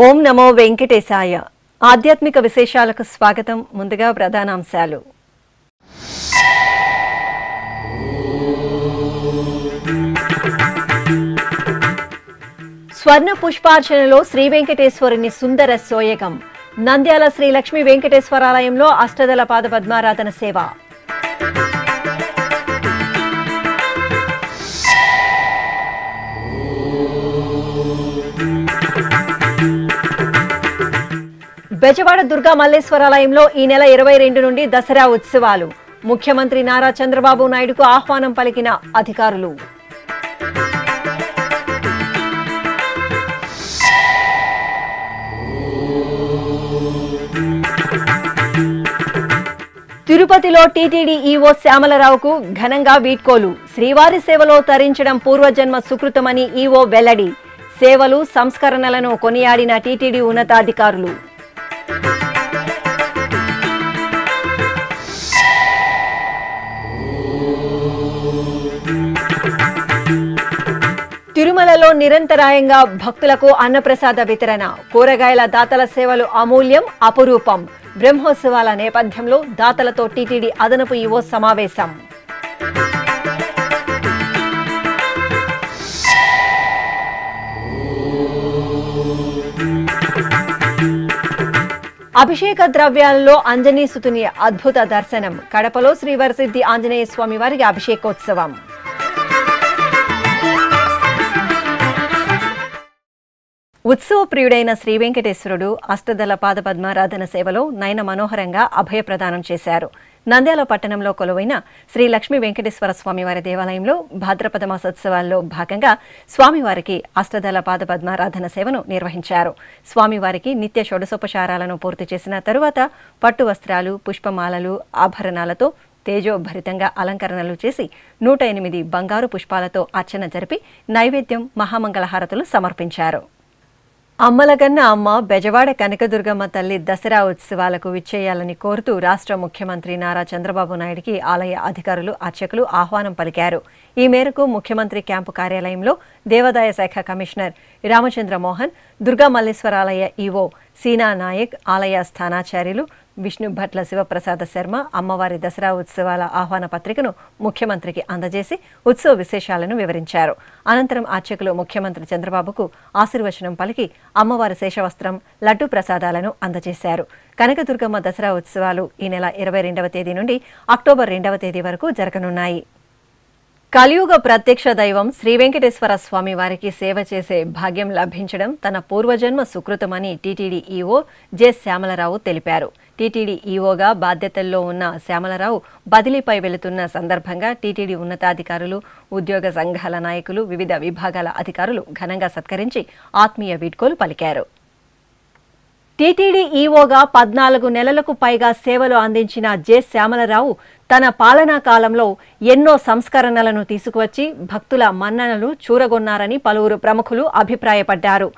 ఓం నమో వెంకటేశాయ. ఆధ్యాత్మిక విశేషాలకు స్వాగతం. ముందుగా ప్రధానాంశాలు. స్వర్ణ పుష్పార్చనలో శ్రీ వెంకటేశ్వరుని సుందర సోయగం. నంద్యాల శ్రీ లక్ష్మీ వెంకటేశ్వరాలయంలో అష్టదళ పాద పద్మారాధన సేవ. బెజవాడ దుర్గా మల్లేశ్వరాలయంలో ఈ నెల 22 నుండి దసరా ఉత్సవాలు. ముఖ్యమంత్రి నారా చంద్రబాబు నాయుడుకు ఆహ్వానం పలికిన అధికారులు. తిరుపతిలో టీటీడీ ఈవో శ్యామలరావుకు ఘనంగా వీడ్కోలు. శ్రీవారి సేవలో తరించడం పూర్వజన్మ సుకృతమని ఈవో వెల్లడి. సేవలు సంస్కరణలను కొనియాడిన టీటీడీ ఉన్నతాధికారులు. తిరుమలలో నిరంతరాయంగా భక్తులకు అన్నప్రసాద వితరణ. కూరగాయల దాతల సేవలు అమూల్యం, అపురూపం. బ్రహ్మోత్సవాల నేపథ్యంలో దాతలతో టీటీడీ అదనపు ఈవో సమావేశం. అభిషేక ద్రవ్యాలలో అంజనీసుతుని అద్భుత దర్శనం. కడపలో శ్రీ వరసిద్ధి ఆంజనేయ స్వామి వారికి అభిషేకోత్సవం. ఉత్సవ ప్రియుడైన శ్రీ వెంకటేశ్వరుడు అష్టదళ పాద పద్మారాధన సేవలో నయన మనోహరంగా అభయ ప్రదానం చేశారు. నంద్యాల పట్టణంలో కొలువైన శ్రీ లక్ష్మీ వెంకటేశ్వర స్వామివారి దేవాలయంలో భాద్రపద మాసోత్సవాల్లో భాగంగా స్వామివారికి అష్టదళ పాద పద్మారాధన సేవను నిర్వహించారు. స్వామివారికి నిత్య షోడశోపచారాలను పూర్తి చేసిన తరువాత పట్టు వస్త్రాలు, పుష్పమాలలు, ఆభరణాలతో తేజోభరితంగా అలంకరణలు చేసి 108 బంగారు పుష్పాలతో అర్చన జరిపి నైవేద్యం, మహామంగళహారతులు సమర్పించారు. అమ్మలగన్న అమ్మ బెజవాడ కనకదుర్గమ్మ తల్లి దసరా ఉత్సవాలకు విచ్చేయాలని కోరుతూ రాష్ట్ర ముఖ్యమంత్రి నారా చంద్రబాబు నాయుడికి ఆలయ అధికారులు, అర్చకులు ఆహ్వానం పలికారు. ఈ మేరకు ముఖ్యమంత్రి క్యాంపు కార్యాలయంలో దేవాదాయ శాఖ కమిషనర్ రామచంద్ర మోహన్, దుర్గా మల్లేశ్వరాలయ ఈవో సీనా నాయక్, ఆలయ స్థానాచార్యులు విష్ణు భట్ల శివప్రసాద శర్మ అమ్మవారి దసరా ఉత్సవాల ఆహ్వాన పత్రికను ముఖ్యమంత్రికి అందజేసి ఉత్సవ విశేషాలను వివరించారు. అనంతరం అర్చకులు ముఖ్యమంత్రి చంద్రబాబుకు ఆశీర్వచనం పలికి అమ్మవారి శేషవస్త్రం, లడ్డు ప్రసాదాలను అందజేశారు. కనకదుర్గమ్మ దసరా ఉత్సవాలు ఈ నెల 22వ తేదీ నుండి అక్టోబర్ 2వ తేదీ వరకు జరగనున్నాయి. కలియుగ ప్రత్యక్ష దైవం శ్రీ వెంకటేశ్వర స్వామి వారికి సేవ చేసే భాగ్యం లభించడం తన పూర్వజన్మ సుకృతమని టీటీడీ ఈవో జె శ్యామలరావు తెలిపారు. టీటీడీ ఈవోగా బాధ్యతల్లో ఉన్న శ్యామలరావు బదిలీపై వెళుతున్న సందర్భంగా టీటీడీ ఉన్నతాధికారులు, ఉద్యోగ సంఘాల నాయకులు, వివిధ విభాగాల అధికారులు ఘనంగా సత్కరించి ఆత్మీయ వీడ్కోలు పలికారు. టీటీడీ ఈవోగా 14 నెలలకు పైగా సేవలు అందించిన జె శ్యామలరావు తన పాలనా కాలంలో ఎన్నో సంస్కరణలను తీసుకువచ్చి భక్తుల మన్ననలు చూరగొన్నారని పలువురు ప్రముఖులు అభిప్రాయపడ్డారు.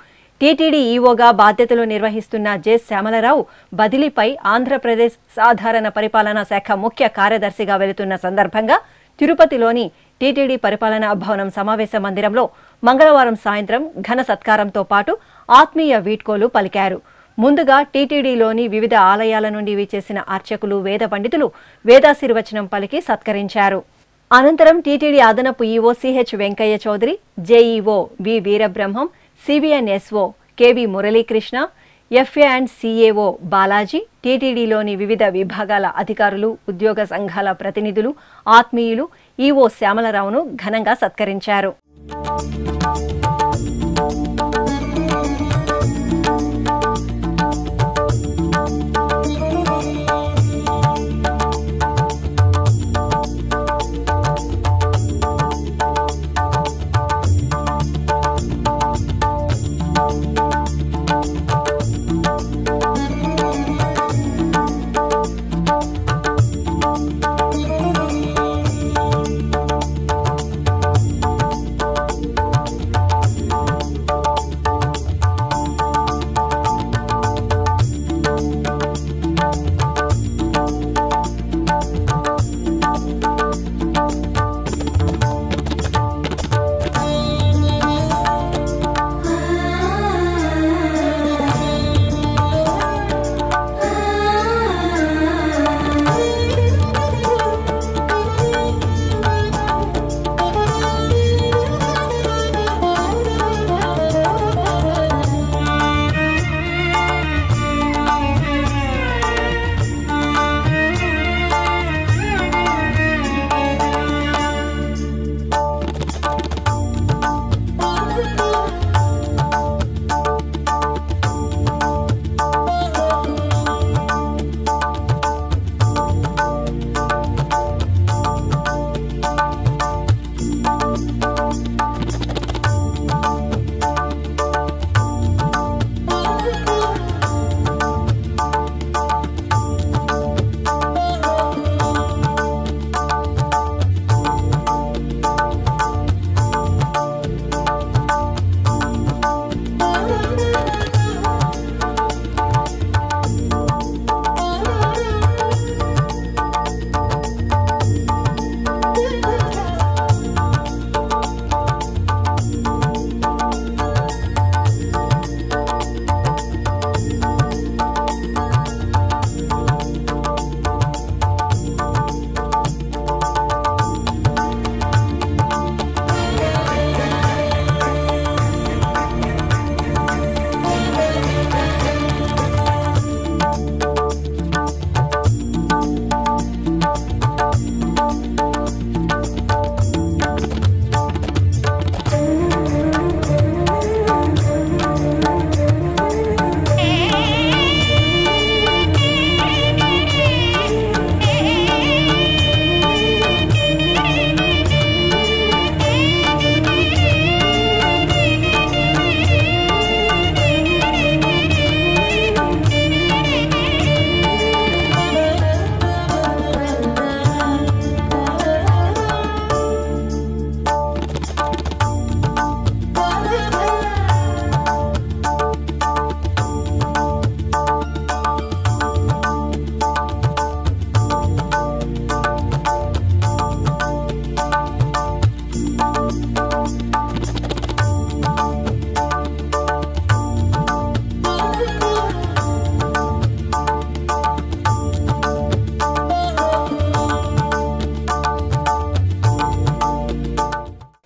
టీటీడీ ఈవోగా బాధ్యతలు నిర్వహిస్తున్న జె శ్యామలరావు బదిలీపై ఆంధ్రప్రదేశ్ సాధారణ పరిపాలనా శాఖ ముఖ్య కార్యదర్శిగా వెళుతున్న సందర్భంగా తిరుపతిలోని టీటీడీ పరిపాలనా భవనం సమావేశ మందిరంలో మంగళవారం సాయంత్రం ఘన సత్కారంతో పాటు ఆత్మీయ వీడ్కోలు పలికారు. ముందుగా టీటీడీలోని వివిధ ఆలయాల నుండి విచ్చేసిన అర్చకులు, వేద పండితులు వేదాశీర్వచనం పలికి సత్కరించారు. అనంతరం టీటీడీ అదనపు EO CH Venkaiah Chowdary, JEO V Veerabrahmam, సిబిఎన్ఎస్ఓ KV Muralikrishna, FA and CAO Balaji, టీటీడీలోని వివిధ విభాగాల అధికారులు, ఉద్యోగ సంఘాల ప్రతినిధులు, ఆత్మీయులు ఈవో శ్యామలరావును ఘనంగా సత్కరించారు.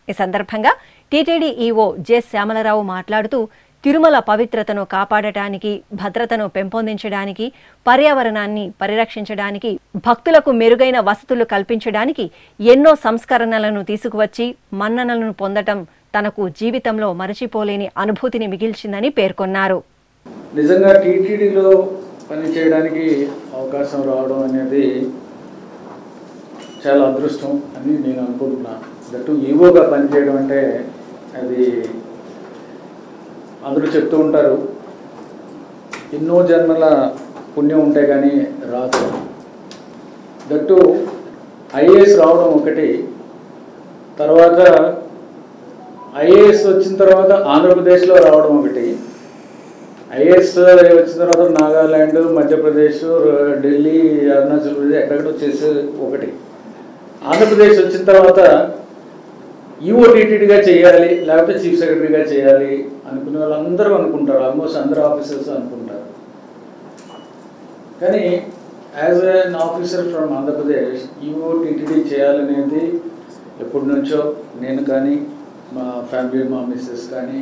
ఈ సందర్భంగా టీటీడీ ఈవో జె శ్యామలరావు మాట్లాడుతూ తిరుమల పవిత్రతను కాపాడటానికి, భద్రతను పెంపొందించడానికి, పర్యావరణాన్ని పరిరక్షించడానికి, భక్తులకు మెరుగైన వసతులు కల్పించడానికి ఎన్నో సంస్కరణలను తీసుకువచ్చి మన్ననలను పొందటం తనకు జీవితంలో మరచిపోలేని అనుభూతిని మిగిల్చిందని పేర్కొన్నారు. నిజంగా టీటీడీలో పనిచేయడానికి అవకాశం రావడం అనేది చాలా అదృష్టం అని నేను అనుకుంటున్నాను. దట్టు ఈవోగా పనిచేయడం అంటే అది అందరూ చెప్తూ ఉంటారు, ఎన్నో జన్మల పుణ్యం ఉంటే కానీ రాదు. దట్టు ఐఏఎస్ రావడం ఒకటి, తర్వాత ఐఏఎస్ వచ్చిన తర్వాత ఆంధ్రప్రదేశ్లో రావడం ఒకటి, ఐఏఎస్ వచ్చిన తర్వాత నాగాల్యాండ్, మధ్యప్రదేశ్, ఢిల్లీ, అరుణాచల్ ప్రదేశ్ ఎక్కడెక్కడ వచ్చేసి ఒకటి, ఆంధ్రప్రదేశ్ వచ్చిన తర్వాత ఈవో టీటీడీగా చేయాలి లేకపోతే చీఫ్ సెక్రటరీగా చేయాలి అనుకునే వాళ్ళందరూ అనుకుంటారు, ఆల్మోస్ట్ అందరు ఆఫీసర్స్ అనుకుంటారు. కానీ as N officer from Andhra Pradesh EO TTD చేయాలనేది ఎప్పటి నుంచో నేను కానీ మా ఫ్యామిలీ, మా మిస్సెస్ కానీ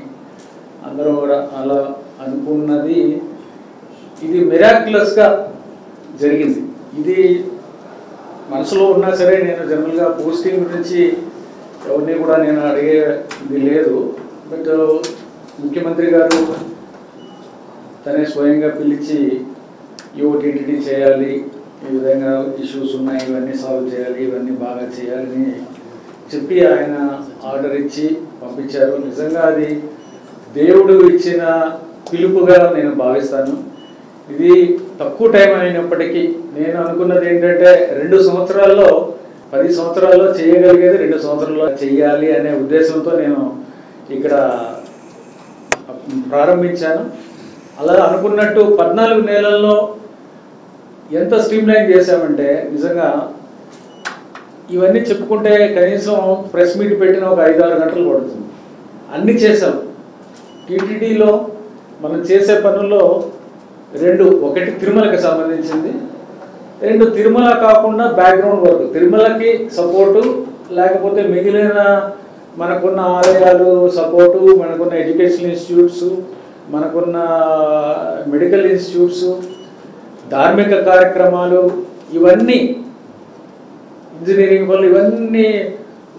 అందరూ కూడా అలా అనుకున్నది. ఇది మిరాక్యులస్గా జరిగింది. ఇది మనసులో ఉన్నా సరే నేను జనరల్గా పోస్టింగ్ గురించి ఎవరిని కూడా నేను అడిగేది లేదు. బట్ ముఖ్యమంత్రి గారు తనే స్వయంగా పిలిచి ఈవో టీటీడీ చేయాలి, ఈ విధంగా ఇష్యూస్ ఉన్నాయి, ఇవన్నీ సాల్వ్ చేయాలి, ఇవన్నీ బాగా చేయాలని చెప్పి ఆయన ఆర్డర్ ఇచ్చి పంపించారు. నిజంగా అది దేవుడు ఇచ్చిన పిలుపుగా నేను భావిస్తాను. ఇది తక్కువ టైం అయినప్పటికీ నేను అనుకున్నది ఏంటంటే 2 సంవత్సరాల్లో 10 సంవత్సరాల్లో చేయగలిగేది 2 సంవత్సరాల్లో చెయ్యాలి అనే ఉద్దేశంతో నేను ఇక్కడ ప్రారంభించాను. అలా అనుకున్నట్టు 14 నెలల్లో ఎంత స్ట్రీమ్లైన్ చేశామంటే నిజంగా ఇవన్నీ చెప్పుకుంటే కనీసం ప్రెస్ మీట్ పెట్టిన ఒక 5-6 గంటలు పడుతుంది. అన్నీ చేసాం. టీటీడీలో మనం చేసే పనుల్లో 2, ఒకటి తిరుమలకి సంబంధించింది, 2 తిరుమల కాకుండా బ్యాక్గ్రౌండ్ వర్క్, తిరుమలకి సపోర్టు, లేకపోతే మిగిలిన మనకున్న ఆలయాలు సపోర్టు, మనకున్న ఎడ్యుకేషన్ ఇన్స్టిట్యూట్స్, మనకున్న మెడికల్ ఇన్స్టిట్యూట్స్, ధార్మిక కార్యక్రమాలు, ఇవన్నీ ఇంజనీరింగ్ పనులు, ఇవన్నీ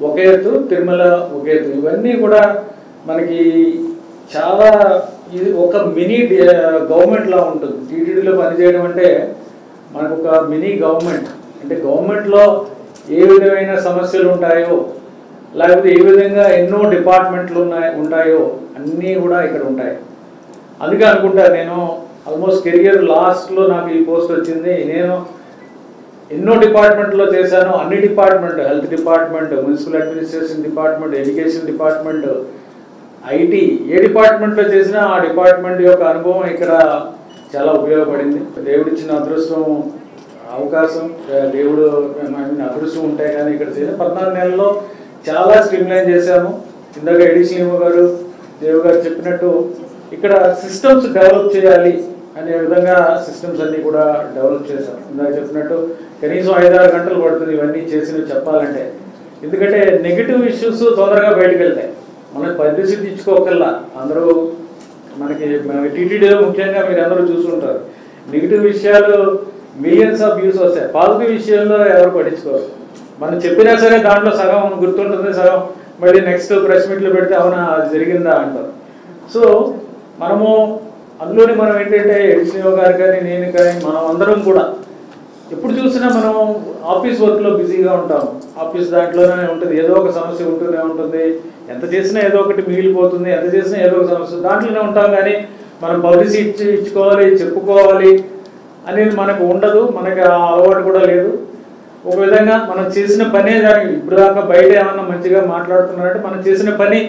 ఒక ఎత్తు, తిరుమల ఒక ఎత్తు. ఇవన్నీ కూడా మనకి చాలా ఇది ఒక మినీ గవర్నమెంట్లా ఉంటుంది. టీటీడీలో పనిచేయడం అంటే మనకు ఒక మినీ గవర్నమెంట్. అంటే గవర్నమెంట్లో ఏ విధమైన సమస్యలు ఉంటాయో, లేకపోతే ఏ విధంగా ఎన్నో డిపార్ట్మెంట్లు ఉంటాయో అన్నీ కూడా ఇక్కడ ఉంటాయి. అందుకే అనుకుంటా నేను ఆల్మోస్ట్ కెరియర్ లాస్ట్లో నాకు ఈ పోస్ట్ వచ్చింది. నేను ఎన్నో డిపార్ట్మెంట్లో చేశాను. అన్ని department, health department, municipal administration department, education department, IT, ఏ డిపార్ట్మెంట్లో చేసినా ఆ డిపార్ట్మెంట్ యొక్క అనుభవం ఇక్కడ చాలా ఉపయోగపడింది. దేవుడిచ్చిన అదృష్టం, అవకాశం, దేవుడు అదృష్టం ఉంటాయి. కానీ ఇక్కడ చేసిన 14 నెలల్లో చాలా స్ట్రీమ్లైన్ చేశాము. ఇందాక ఎడిషనల్ గారు, దేవు గారు చెప్పినట్టు ఇక్కడ సిస్టమ్స్ డెవలప్ చేయాలి అనే విధంగా సిస్టమ్స్ అన్నీ కూడా డెవలప్ చేశాం. ఇందాక చెప్పినట్టు కనీసం 5-6 గంటలు పడుతుంది ఇవన్నీ చేసినవి చెప్పాలంటే. ఎందుకంటే నెగిటివ్ ఇష్యూస్ తొందరగా బయటకు వెళ్తాయి. మనకు పబ్లిసిటీ ఇచ్చుకోకల్లా అందరూ మనకి టీటీడీలో ముఖ్యంగా మీరు అందరూ చూసుకుంటారు. నెగిటివ్ విషయాలు మిలియన్స్ ఆఫ్ వ్యూస్ వస్తాయి, పాజిటివ్ విషయాల్లో ఎవరు పట్టించుకోరు. మనం చెప్పినా సరే దాంట్లో సగం గుర్తుంటుంది, సగం మళ్ళీ నెక్స్ట్ ప్రెస్ మీట్లో పెడితే అవునా అది జరిగిందా అంటారు. సో మనము అందులోని మనం ఏంటంటే ఎడిషనల్ గారు కానీ నేను కానీ మనం అందరం కూడా ఎప్పుడు చూసినా మనం ఆఫీస్ వర్క్లో బిజీగా ఉంటాం. ఆఫీస్ దాంట్లోనే ఉంటుంది, ఏదో ఒక సమస్య ఉంటూనే ఉంటుంది. ఎంత చేసినా ఏదో ఒకటి మిగిలిపోతుంది, ఎంత చేసినా ఏదో ఒక సమస్య దాంట్లోనే ఉంటాం. కానీ మనం పబ్లిసిటీ ఇచ్చుకోవాలి, చెప్పుకోవాలి అనేది మనకు ఉండదు, మనకి ఆ అలవాటు కూడా లేదు. ఒక విధంగా మనం చేసిన పనే దానికి ఇప్పుడు దాకా బయట ఏమన్నా మంచిగా మాట్లాడుతున్నారంటే మనం చేసిన పని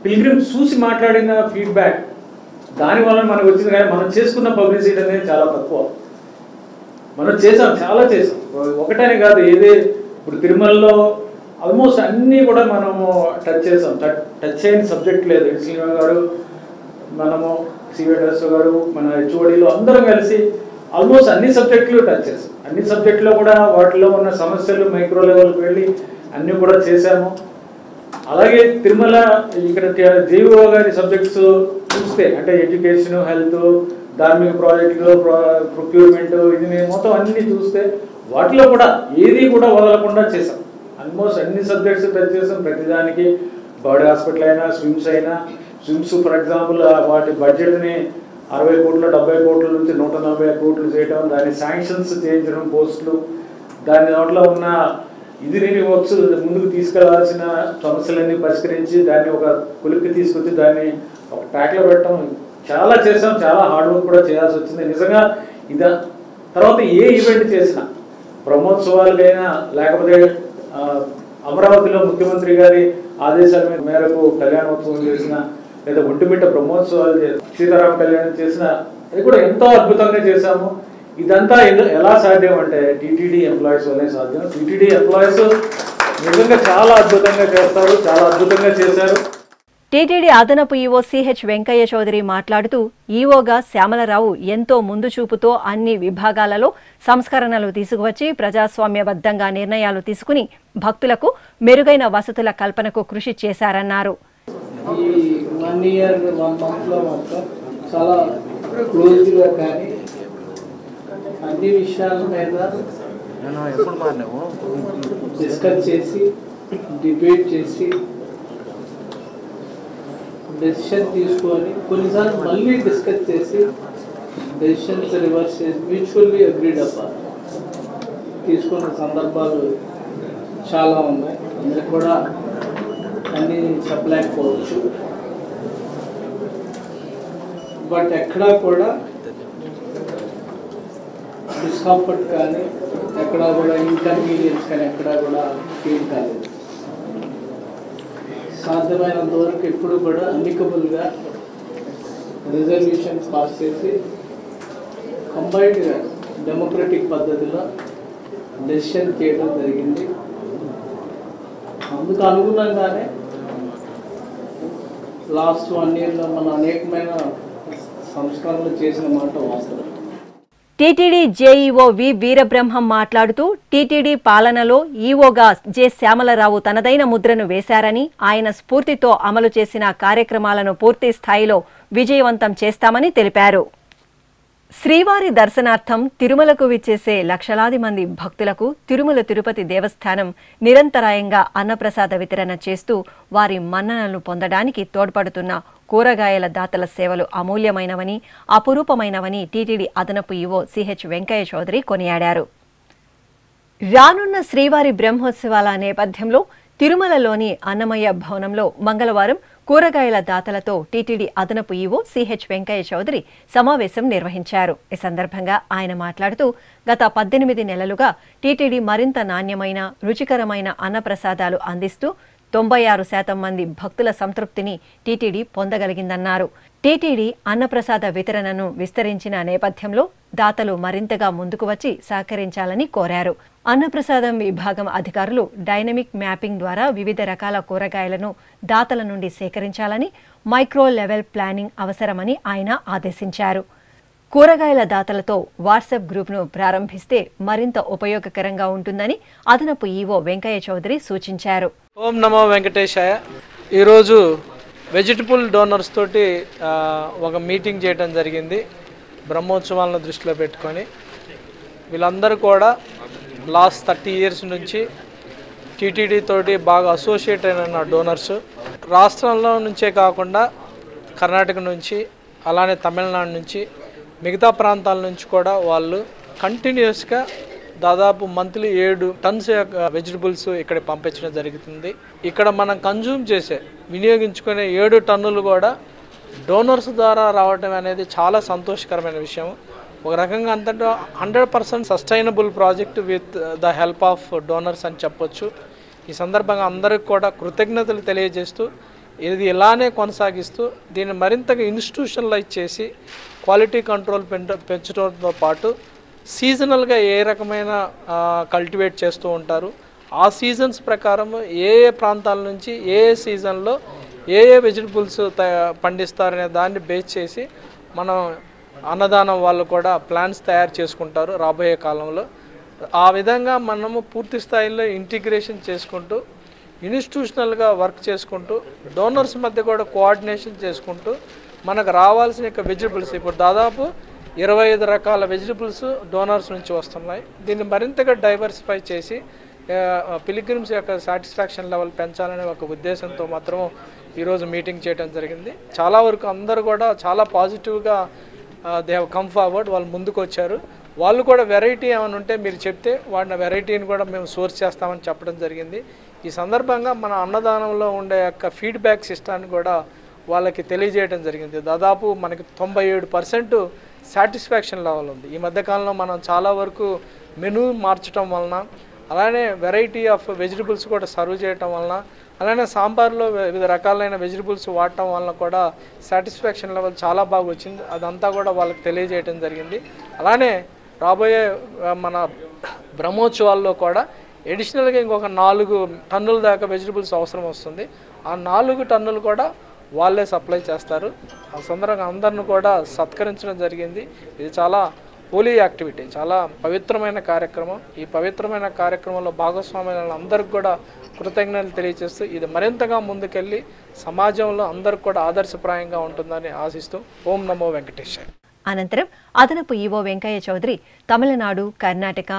పిల్గ్రిమ్స్ చూసి మాట్లాడిన ఫీడ్బ్యాక్, దానివల్ల మనకు వచ్చింది. కానీ మనం చేసుకున్న పబ్లిసిటీ అనేది చాలా తక్కువ. మనం చేసాం, చాలా చేసాం, ఒకటనే కాదు. ఏదే ఇప్పుడు తిరుమలలో ఆల్మోస్ట్ అన్నీ కూడా మనము టచ్ చేసాం. టచ్ చేయని సబ్జెక్ట్ లేదు. ఎడిషనల్ గారు, మనము సివిఎస్ గారు, మన హెచ్ఓడీలు అందరం కలిసి ఆల్మోస్ట్ అన్ని సబ్జెక్టులు టచ్ చేసాం. అన్ని సబ్జెక్టులో కూడా వాటిలో ఉన్న సమస్యలు మైక్రో లెవెల్కి వెళ్ళి అన్నీ కూడా చేశాము. అలాగే తిరుమల ఇక్కడ జీవో గారి సబ్జెక్ట్స్ చూస్తే అంటే ఎడ్యుకేషన్, హెల్త్, ధార్మిక ప్రాజెక్టులు, ప్రొక్యూర్మెంట్, ఇది మొత్తం అన్ని చూస్తే వాటిలో కూడా ఏది కూడా వదలకుండా చేసాం. ఆల్మోస్ట్ అన్ని సబ్జెక్ట్స్ టచ్ చేసాం. ప్రతిదానికి బాడీ హాస్పిటల్ అయినా, స్విమ్స్ ఫర్ ఎగ్జాంపుల్ వాటి బడ్జెట్ని 60 కోట్లు 70 కోట్ల నుంచి 140 కోట్లు చేయడం, దాని శాంక్షన్స్ చేయించడం, పోస్టులు, దాని దాంట్లో ఉన్న ఇంజనీరింగ్ వర్క్స్ ముందుకు తీసుకెళ్లాల్సిన సమస్యలన్నీ పరిష్కరించి దాన్ని ఒక కొలిక్కి తీసుకొచ్చి దాన్ని ఒక ట్రాక్లో పెట్టడం చాలా చేసాం. చాలా హార్డ్ వర్క్ కూడా చేయాల్సి వచ్చింది నిజంగా. ఇదా తర్వాత ఏ ఈవెంట్ చేసినా, బ్రహ్మోత్సవాలకైనా, లేకపోతే అమరావతిలో ముఖ్యమంత్రి గారి ఆదేశాల మేరకు కళ్యాణోత్సవం చేసిన, లేదా ఒంటిమిట్ట బ్రహ్మోత్సవాలు, సీతారామ కళ్యాణం చేసిన, అది కూడా ఎంతో అద్భుతంగా చేశాము. ఇదంతా ఎలా సాధ్యం అంటే టీటీడీ ఎంప్లాయీస్ వల్లే సాధ్యం. టీటీడీ ఎంప్లాయీస్ నిజంగా చాలా అద్భుతంగా చేస్తారు, చాలా అద్భుతంగా చేశారు. టీటీడీ అదనపు ఈవో సిహెచ్ వెంకయ్య చౌదరి మాట్లాడుతూ, ఈవోగా శ్యామలరావు ఎంతో ముందు చూపుతో అన్ని విభాగాలలో సంస్కరణలు తీసుకువచ్చి ప్రజాస్వామ్యబద్ధంగా నిర్ణయాలు తీసుకుని భక్తులకు మెరుగైన వసతుల కల్పనకు కృషి చేశారన్నారు. ఈ 1 year 1 monthలో మాత్రం చాలా క్లోజ్గా కానీ అన్ని విషయాల మీద డిస్కస్ చేసి, డిబేట్ చేసి, డెసిషన్ తీసుకొని, కొన్నిసార్లు మళ్ళీ డిస్కస్ చేసి డెసిషన్స్ రివర్స్ చేసి మ్యూచువల్లీ అగ్రీడ్ అవ్వాలి తీసుకున్న సందర్భాలు చాలా ఉన్నాయి. అందరికి కూడా అన్నీ చెప్పలేకపోవచ్చు. బట్ ఎక్కడా కూడా డిస్కంఫర్ట్ కానీ, ఎక్కడా కూడా ఇన్కన్వీనియన్స్ కానీ ఎక్కడా కూడా ఫీల్ కాలేదు. సాధ్యమైనంత వరకు ఎప్పుడు కూడా అమికబుల్గా రిజల్యూషన్స్ పాస్ చేసి కంబైన్డ్గా డెమోక్రటిక్ పద్ధతిలో డెసిషన్ చేయడం జరిగింది. అందుకు అనుగుణంగానే లాస్ట్ 1 yearలో మనం అనేకమైన సంస్కరణలు చేసిన మాట వాస్తవం. టీటీడీ జేఈఓ వి వీరబ్రహ్మం మాట్లాడుతూ, టీటీడీ పాలనలో ఈవోగా జె శ్యామలరావు తనదైన ముద్రను వేశారని, ఆయన స్ఫూర్తితో అమలు చేసిన కార్యక్రమాలను పూర్తి స్థాయిలో విజయవంతం చేస్తామని తెలిపారు. శ్రీవారి దర్శనార్థం తిరుమలకు విచ్చేసే లక్షలాది మంది భక్తులకు తిరుమల తిరుపతి దేవస్థానం నిరంతరాయంగా అన్నప్రసాద వితరణ చేస్తూ వారి మన్ననలు పొందడానికి తోడ్పడుతున్న కూరగాయల దాతల సేవలు అమూల్యమైనవని, అపురూపమైనవని టీటీడీ అదనపు ఈవో సిహెచ్ వెంకయ్య చౌదరి కొనియాడారు. రానున్న శ్రీవారి బ్రహ్మోత్సవాల నేపథ్యంలో తిరుమలలోని అన్నమయ్య భవనంలో మంగళవారం కూరగాయల దాతలతో టీటీడీ అదనపు ఈవో సిహెచ్ వెంకయ్య చౌదరి సమావేశం నిర్వహించారు. ఈ సందర్భంగా ఆయన మాట్లాడుతూ, గత 18 నెలలుగా టీటీడీ మరింత నాణ్యమైన, రుచికరమైన అన్నప్రసాదాలు అందిస్తూ 96% మంది భక్తుల సంతృప్తిని టీటీడీ పొందగలిగిందన్నారు. టీటీడీ అన్నప్రసాద వితరణను విస్తరించిన నేపథ్యంలో దాతలు మరింతగా ముందుకు వచ్చి సహకరించాలని కోరారు. అన్నప్రసాదం విభాగం అధికారులు డైనమిక్ మ్యాపింగ్ ద్వారా వివిధ రకాల కూరగాయలను దాతల నుండి సేకరించాలని, మైక్రో లెవెల్ ప్లానింగ్ అవసరమని ఆయన ఆదేశించారు. కూరగాయల దాతలతో వాట్సాప్ గ్రూప్ను ప్రారంభిస్తే మరింత ఉపయోగకరంగా ఉంటుందని అదనపు ఈవో వెంకయ్య చౌదరి సూచించారు. ఓం నమో వెంకటేశాయ. ఈరోజు వెజిటబుల్ డోనర్స్ తోటి ఒక మీటింగ్ చేయడం జరిగింది బ్రహ్మోత్సవాలను దృష్టిలో పెట్టుకొని. వీళ్ళందరూ కూడా లాస్ట్ 30 years నుంచి టీటీడీ తోటి బాగా అసోసియేట్ అయిన డోనర్స్. రాష్ట్రంలో నుంచే కాకుండా కర్ణాటక నుంచి, అలానే తమిళనాడు నుంచి, మిగతా ప్రాంతాల నుంచి కూడా వాళ్ళు కంటిన్యూస్గా దాదాపు మంత్లీ 7 tons వెజిటబుల్స్ ఇక్కడ పంపించడం జరుగుతుంది. ఇక్కడ మనం కన్జ్యూమ్ చేసే, వినియోగించుకునే 7 టన్నులు కూడా డోనర్స్ ద్వారా రావడం అనేది చాలా సంతోషకరమైన విషయం. ఒక రకంగా అంతటా 100% sustainable project with the help of donors అని చెప్పొచ్చు. ఈ సందర్భంగా అందరికి కూడా కృతజ్ఞతలు తెలియజేస్తూ, ఇది ఇలానే కొనసాగిస్తూ దీన్ని మరింతగా ఇన్స్టిట్యూషనలైజ్ చేసి క్వాలిటీ కంట్రోల్ పెంచడంతో పాటు సీజనల్గా ఏ రకమైన కల్టివేట్ చేస్తూ ఉంటారు, ఆ సీజన్స్ ప్రకారం ఏ ఏ ప్రాంతాల నుంచి ఏ ఏ సీజన్లో ఏ ఏ వెజిటబుల్స్ పండిస్తారనే దాన్ని బేస్ చేసి మనం అన్నదానం వాళ్ళు కూడా ప్లాన్స్ తయారు చేసుకుంటారు రాబోయే కాలంలో. ఆ విధంగా మనము పూర్తి స్థాయిలో ఇంటిగ్రేషన్ చేసుకుంటూ ఇన్స్టిట్యూషనల్గా వర్క్ చేసుకుంటూ డోనర్స్ మధ్య కూడా కోఆర్డినేషన్ చేసుకుంటూ మనకు రావాల్సిన వెజిటబుల్స్ ఇప్పుడు దాదాపు 25 రకాల వెజిటబుల్స్ డోనర్స్ నుంచి వస్తున్నాయి. దీన్ని మరింతగా డైవర్సిఫై చేసి పిలిగ్రిమ్స్ యొక్క సాటిస్ఫాక్షన్ లెవెల్ పెంచాలనే ఒక ఉద్దేశంతో మాత్రం ఈరోజు మీటింగ్ చేయడం జరిగింది. చాలా వరకు అందరూ కూడా చాలా పాజిటివ్గా దే హ్యావ్ కమ్ ఫార్వర్డ్, వాళ్ళు ముందుకు వచ్చారు. వాళ్ళు కూడా వెరైటీ ఏమైనా ఉంటే మీరు చెప్తే వాడిన వెరైటీని కూడా మేము సోర్స్ చేస్తామని చెప్పడం జరిగింది. ఈ సందర్భంగా మన అన్నదానంలో ఉండే యొక్క ఫీడ్బ్యాక్ సిస్టాన్ని కూడా వాళ్ళకి తెలియజేయడం జరిగింది. దాదాపు మనకి 97% సాటిస్ఫాక్షన్ లెవెల్ ఉంది. ఈ మధ్యకాలంలో మనం చాలా వరకు మెనూ మార్చడం వలన, అలానే వెరైటీ ఆఫ్ వెజిటబుల్స్ కూడా సర్వ్ చేయటం వలన, అలానే సాంబార్లో వివిధ రకాలైన వెజిటబుల్స్ వాడటం వలన కూడా సాటిస్ఫాక్షన్ లెవెల్ చాలా బాగా వచ్చింది. అదంతా కూడా వాళ్ళకి తెలియజేయడం జరిగింది. అలానే రాబోయే మన బ్రహ్మోత్సవాల్లో కూడా ఎడిషనల్గా ఇంకొక 4 టన్నుల దాకా వెజిటబుల్స్ అవసరం వస్తుంది. ఆ 4 టన్నులు కూడా వాళ్ళే సప్లై చేస్తారు. ఆ సందర్భంగా అందరిని కూడా సత్కరించడం జరిగింది. ఇది చాలా హోలీ యాక్టివిటీ, చాలా పవిత్రమైన కార్యక్రమం. ఈ పవిత్రమైన కార్యక్రమంలో భాగస్వామ్యాలను అందరికి కూడా కృతజ్ఞతలు తెలియజేస్తూ ఇది మరింతగా ముందుకెళ్ళి సమాజంలో అందరికి కూడా ఆదర్శప్రాయంగా ఉంటుందని ఆశిస్తూ ఓం నమో వెంకటేశాయ. అనంతరం అదనపు ఈవో వెంకయ్య చౌదరి తమిళనాడు, కర్ణాటక,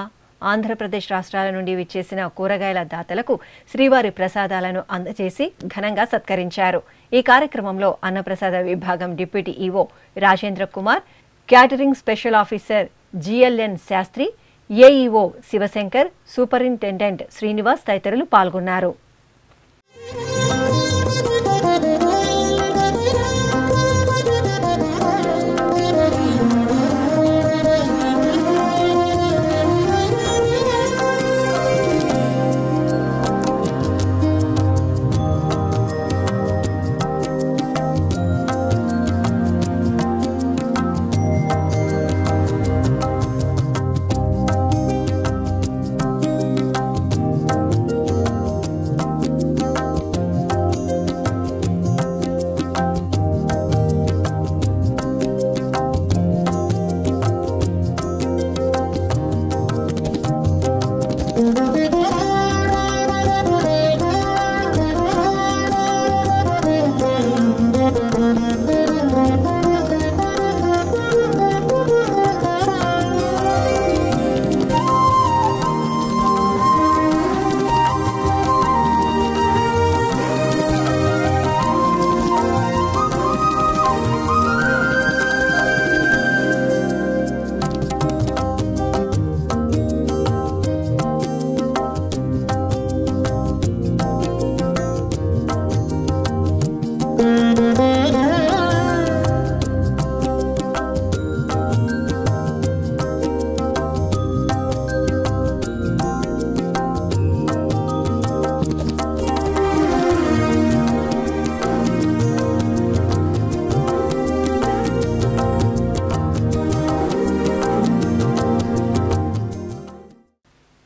ఆంధ్రప్రదేశ్ రాష్ట్రాల నుండి విచ్చేసిన కూరగాయల దాతలకు శ్రీవారి ప్రసాదాలను అందజేసి ఘనంగా సత్కరించారు. ఈ కార్యక్రమంలో అన్నప్రసాద విభాగం deputy EO Rajendra Kumar, catering special officer GLN Shastri, AEO Shivashankar, superintendent Srinivas తదితరులు పాల్గొన్నారు.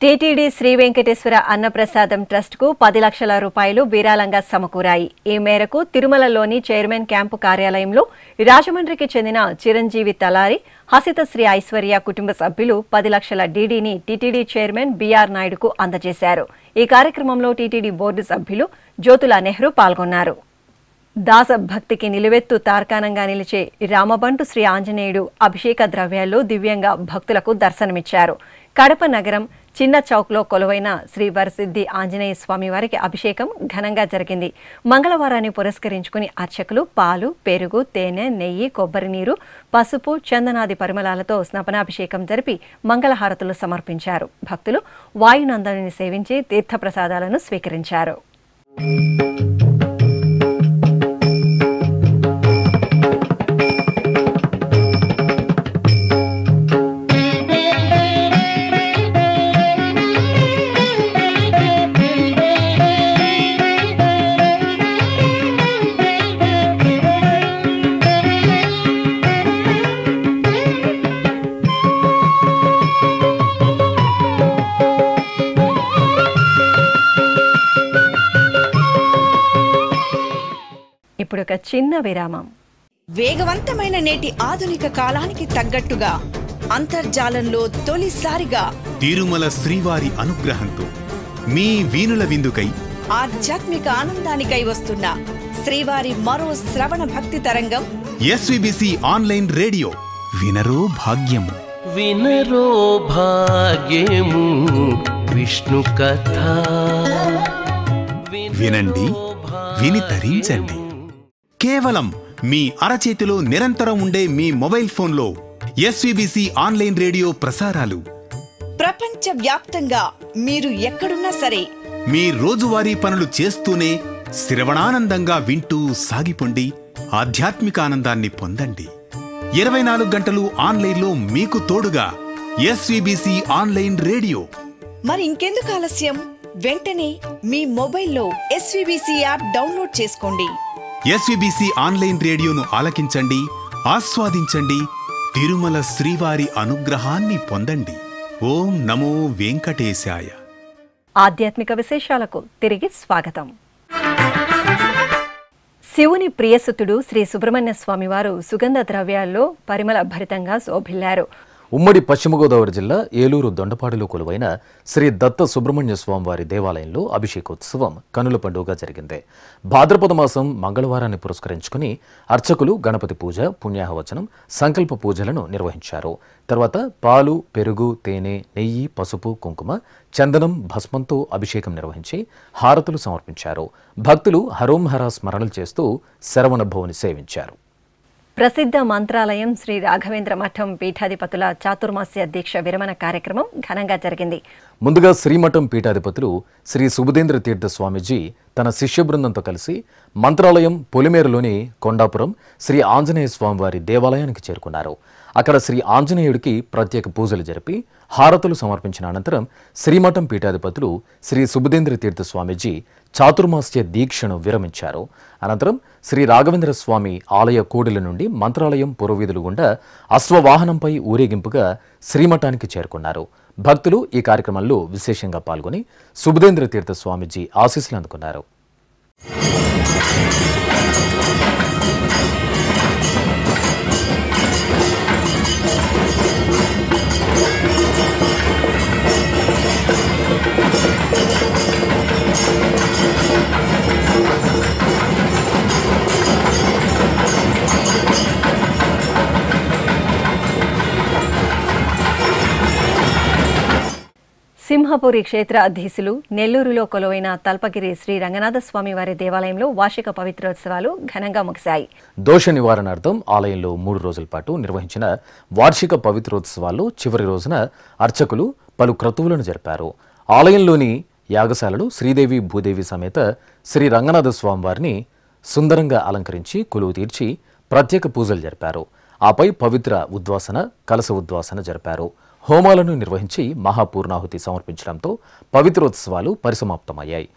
టీటీడీ శ్రీ వెంకటేశ్వర అన్నప్రసాదం ట్రస్టుకు 10 లక్షల రూపాయలు విరాళంగా సమకూరాయి. ఈ మేరకు తిరుమలలోని చైర్మన్ క్యాంపు కార్యాలయంలో రాజమండ్రికి చెందిన చిరంజీవి తలారి, హసిత శ్రీ ఐశ్వర్య కుటుంబ సభ్యులు 10 లక్షల డీడీని టీటీడీ చైర్మన్ బీఆర్ నాయుడుకు అందజేశారు. ఈ కార్యక్రమంలో టీటీడీ బోర్డు సభ్యులు జ్యోతుల నెహ్రూ పాల్గొన్నారు. దాస భక్తికి నిలువెత్తు తార్కాణంగా నిలిచే రామబంటు శ్రీ ఆంజనేయుడు అభిషేక ద్రవ్యాల్లో దివ్యంగా భక్తులకు దర్శనమిచ్చారు. కడప నగరం చిన్న చౌక్లో కొలువైన శ్రీ వరసిద్ధి ఆంజనేయ స్వామి వారికి అభిషేకం ఘనంగా జరిగింది. మంగళవారాన్ని పురస్కరించుకుని అర్చకులు పాలు, పెరుగు, తేనె, నెయ్యి, కొబ్బరి నీరు, పసుపు, చందనాది పరిమళాలతో స్నాపనాభిషేకం జరిపి మంగళహారతులు సమర్పించారు. భక్తులు వాయునందనుని సేవించి తీర్థప్రసాదాలను స్వీకరించారు. ఇప్పుడు ఒక చిన్న విరామం. వేగవంతమైన నేటి ఆధునిక కాలానికి తగ్గట్టుగా అంతర్జాలంలో తొలిసారిగా తిరుమల శ్రీవారి అనుగ్రహంతో మీ వీణుల విందుకై ఆధ్యాత్మిక ఆనందానికై వస్తున్న శ్రీవారి మరో శ్రవణ భక్తి తరంగం ఎస్విబిసి ఆన్లైన్ రేడియో వినరో భాగ్యము. వినరో భాగ్యము విష్ణు కథ. వినండి, విని తరించండి. కేవలం మీ అరచేతిలో నిరంతరం ఉండే మీ మొబైల్ ఫోన్లో ఎస్విబిసి ఆన్లైన్ రేడియో ప్రసారాలు ప్రపంచ వ్యాప్తంగా మీరు ఎక్కడున్నా సరే మీ రోజువారీ పనులు చేస్తూనే శ్రవణానందంగా వింటూ సాగిపోండి. ఆధ్యాత్మిక ఆనందాన్ని పొందండి. 24 గంటలు ఆన్లైన్లో మీకు తోడుగా ఎస్విబిసి ఆన్లైన్ రేడియో. మరి ఇంకెందుకు ఆలస్యం? వెంటనే మీ మొబైల్లో ఎస్విబిసి యాప్ డౌన్లోడ్ చేసుకోండి. ఎస్విబిసి ఆన్లైన్ రేడియోను ఆలకించండి, ఆస్వాదించండి. తిరుమల శ్రీవారి అనుగ్రహాన్ని పొందండి. ఓం నమో వెంకటేశాయ. ఆధ్యాత్మిక విశేషాలకు తిరిగి స్వాగతం. శివుని ప్రియసుతుడు శ్రీ సుబ్రహ్మణ్య స్వామి వారు సుగంధ ద్రవ్యాల్లో పరిమళ భరితంగా శోభిల్లారు. ఉమ్మడి పశ్చిమ గోదావరి జిల్లా ఏలూరు దొండపాడులో కొలువైన శ్రీ దత్త సుబ్రహ్మణ్య స్వామివారి దేవాలయంలో అభిషేకోత్సవం కనుల పండుగగా జరిగింది. భాద్రపద మాసం మంగళవారాన్ని పురస్కరించుకుని అర్చకులు గణపతి పూజ, పుణ్యాహవచనం, సంకల్ప పూజలను నిర్వహించారు. తర్వాత పాలు, పెరుగు, తేనె, నెయ్యి, పసుపు, కుంకుమ, చందనం, భస్మంతో అభిషేకం నిర్వహించి హారతులు సమర్పించారు. భక్తులు హరోంహర స్మరణలు చేస్తూ శరవణ భవుని సేవించారు. ప్రసిద్ధ మంత్రాలయం శ్రీ రాఘవేంద్ర మఠం పీఠాధిపతుల చాతుర్మాస్య దీక్ష విరమణ కార్యక్రమం ఘనంగా జరిగింది. ముందుగా శ్రీమఠం పీఠాధిపతులు శ్రీ సుబుధేంద్ర తీర్థ స్వామీజీ తన శిష్య బృందంతో కలిసి మంత్రాలయం పొలిమేరులోని కొండాపురం శ్రీ ఆంజనేయ స్వామివారి దేవాలయానికి చేరుకున్నారు. అక్కడ శ్రీ ఆంజనేయుడికి ప్రత్యేక పూజలు జరిపి హారతులు సమర్పించిన అనంతరం శ్రీమఠం పీఠాధిపతులు శ్రీ సుబుధేంద్ర తీర్థ స్వామీజీ చాతుర్మాస్య దీక్షను విరమించారు. అనంతరం శ్రీ రాఘవేంద్ర స్వామి ఆలయ కోడిల నుండి మంత్రాలయం పురవీధులు గుండా అశ్వవాహనంపై ఊరేగింపుగా శ్రీమఠానికి చేరుకున్నారు. భక్తులు ఈ కార్యక్రమంలో విశేషంగా పాల్గొని సుబుధేంద్ర తీర్థ స్వామీజీ ఆశీస్సులు అందుకున్నారు. సింహపురి క్షేత్ర అధీశులు నెల్లూరులో కొలువైన తల్పగిరి శ్రీ రంగనాథ స్వామి వారి దేవాలయంలో వార్షిక పవిత్రోత్సవాలు ఘనంగా ముగిశాయి. దోష నివారణార్థం ఆలయంలో 3 రోజుల పాటు నిర్వహించిన వార్షిక పవిత్రోత్సవాల్లో చివరి రోజున అర్చకులు పలు క్రతువులను జరిపారు. ఆలయంలోని యాగశాలలో శ్రీదేవి భూదేవి సమేత శ్రీ రంగనాథ స్వామి వారిని సుందరంగా అలంకరించి కొలువు తీర్చి ప్రత్యేక పూజలు జరిపారు. ఆపై పవిత్ర ఉద్వాసన, కలశ ఉద్వాసన జరిపారు. హోమాలను నిర్వహించి మహాపూర్ణాహుతి సమర్పించడంతో పవిత్రోత్సవాలు పరిసమాప్తమయ్యాయి.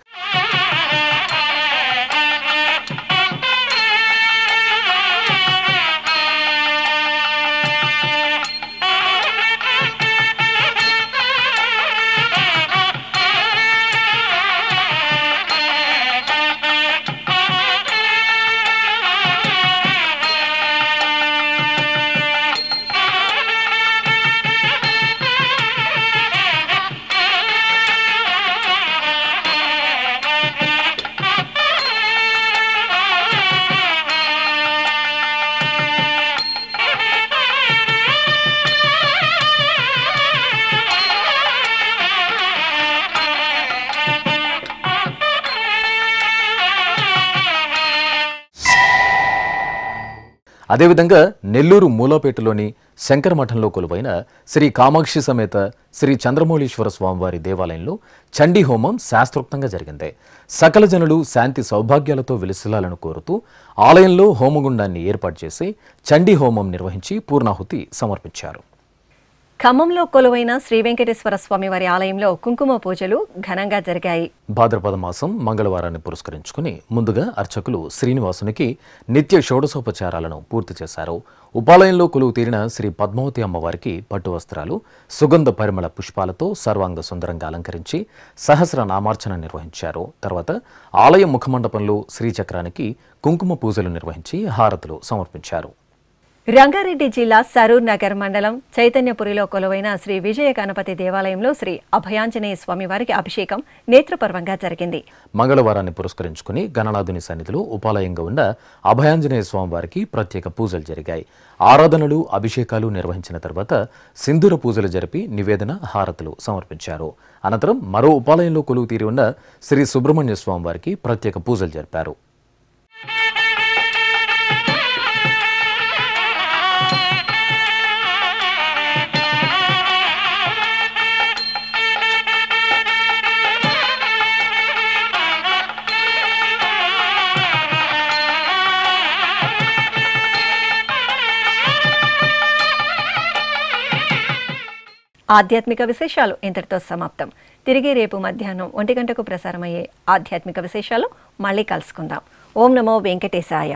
అదేవిధంగా నెల్లూరు మూలపేటలోని శంకరమఠంలో కొలువైన శ్రీ కామాక్షి సమేత శ్రీ చంద్రమౌళీశ్వర స్వామివారి దేవాలయంలో చండీ హోమం శాస్త్రోక్తంగా జరిగింది. సకల జనులు శాంతి సౌభాగ్యాలతో విలసిల్లాలను కోరుతూ ఆలయంలో హోమగుండాన్ని ఏర్పాటు చేసి చండీ హోమం నిర్వహించి పూర్ణాహుతి సమర్పించారు. ఖమ్మంలో కొలువైన శ్రీ వెంకటేశ్వర స్వామి వారి ఆలయంలో కుంకుమ పూజలు ఘనంగా జరిగాయి. భాద్రపద మాసం మంగళవారాన్ని పురస్కరించుకుని ముందుగా అర్చకులు శ్రీనివాసునికి నిత్య షోడశోపచారాలను పూర్తి చేశారు. ఉపాలయంలో కొలువు తీరిన శ్రీ పద్మావతి అమ్మవారికి పట్టు వస్త్రాలు, సుగంధ పరిమళ పుష్పాలతో సర్వాంగ సుందరంగా అలంకరించి సహస్ర నామార్చన నిర్వహించారు. తర్వాత ఆలయ ముఖమండపంలో శ్రీచక్రానికి కుంకుమ పూజలు నిర్వహించి హారతులు సమర్పించారు. రంగారెడ్డి జిల్లా సరూర్ నగర్ మండలం చైతన్యపురిలో కొలువైన శ్రీ విజయ గణపతి దేవాలయంలో శ్రీ అభయాంజనేయ స్వామివారికి అభిషేకం నేత్రపర్వంగా జరిగింది. మంగళవారాన్ని పురస్కరించుకుని గణనాథుని సన్నిధిలో ఉపాలయంగా ఉన్న అభయాంజనేయ స్వామివారికి ప్రత్యేక పూజలు జరిగాయి. ఆరాధనలు, అభిషేకాలు నిర్వహించిన తర్వాత సింధూర పూజలు జరిపి నివేదన, హారతులు సమర్పించారు. అనంతరం మరో ఉపాలయంలో కొలువు తీరి ఉన్న శ్రీ సుబ్రహ్మణ్య స్వామివారికి ప్రత్యేక పూజలు జరిపారు. ఆధ్యాత్మిక విశేషాలు ఇంతటితో సమాప్తం. తిరిగి రేపు మధ్యాహ్నం 1 గంటకు ప్రసారమయ్యే ఆధ్యాత్మిక విశేషాలు మళ్ళీ కలుసుకుందాం. ఓం నమో వెంకటేశాయ.